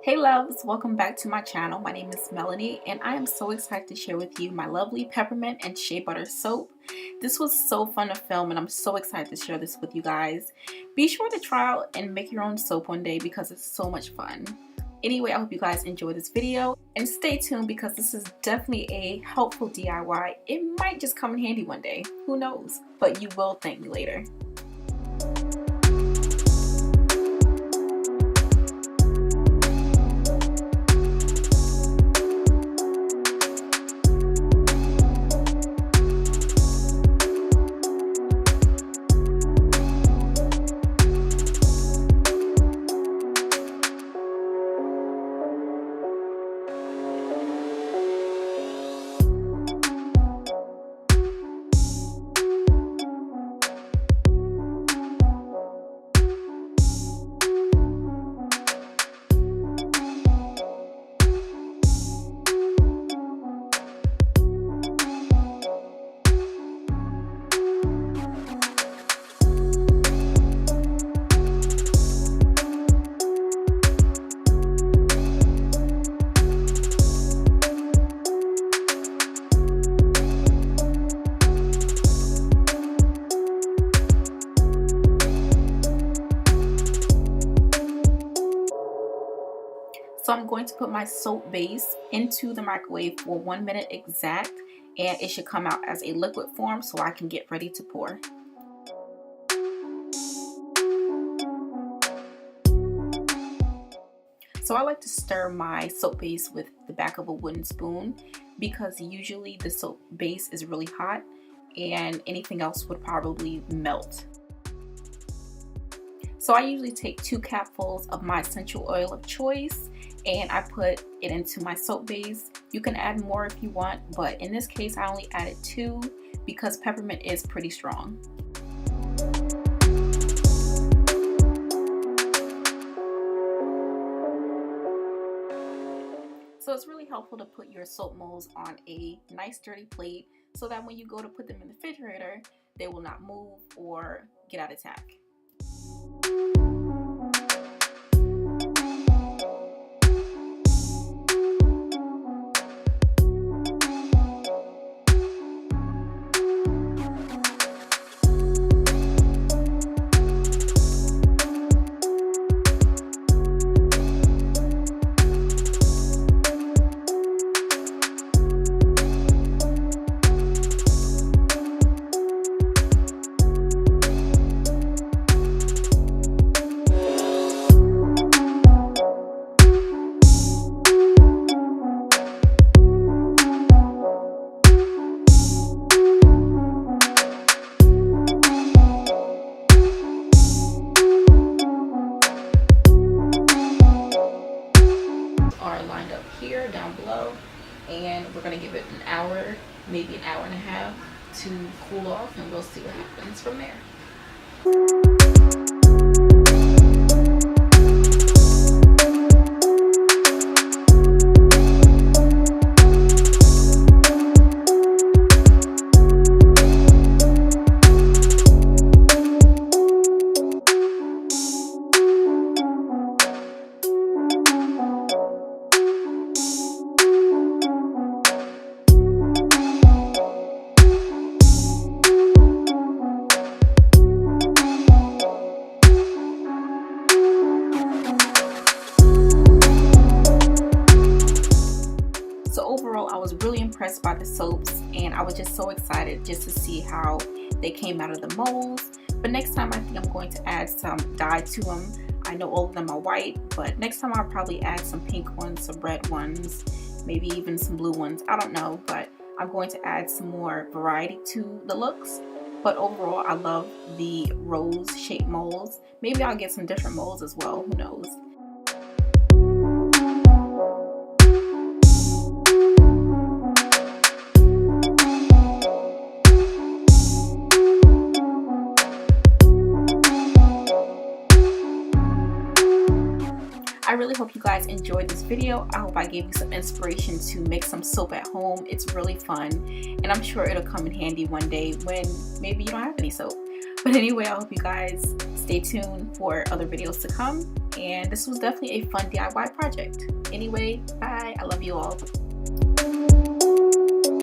Hey loves, welcome back to my channel. My name is Melanie and I am so excited to share with you my lovely Peppermint and Shea Butter soap. This was so fun to film and I'm so excited to share this with you guys. Be sure to try out and make your own soap one day because it's so much fun. Anyway, I hope you guys enjoy this video and stay tuned because this is definitely a helpful DIY. It might just come in handy one day, who knows, but you will thank me later. So I'm going to put my soap base into the microwave for 1 minute exact, and it should come out as a liquid form so I can get ready to pour. So I like to stir my soap base with the back of a wooden spoon because usually the soap base is really hot and anything else would probably melt. So I usually take 2 capfuls of my essential oil of choice and I put it into my soap base. You can add more if you want, but in this case I only added 2 because peppermint is pretty strong. So it's really helpful to put your soap molds on a nice sturdy plate so that when you go to put them in the refrigerator, they will not move or get out of tack. Are lined up here down below, and we're going to give it an hour, maybe an hour and a half to cool off, and we'll see what happens from there. So overall, I was really impressed by the soaps and I was just so excited just to see how they came out of the molds. But next time I think I'm going to add some dye to them. I know all of them are white, but next time I'll probably add some pink ones, some red ones, maybe even some blue ones. I don't know, but I'm going to add some more variety to the looks. But overall, I love the rose shaped molds. Maybe I'll get some different molds as well, who knows. I really hope you guys enjoyed this video. I hope I gave you some inspiration to make some soap at home. It's really fun and I'm sure it'll come in handy one day when maybe you don't have any soap. But anyway, I hope you guys stay tuned for other videos to come. and this was definitely a fun DIY project. Anyway, bye. I love you all.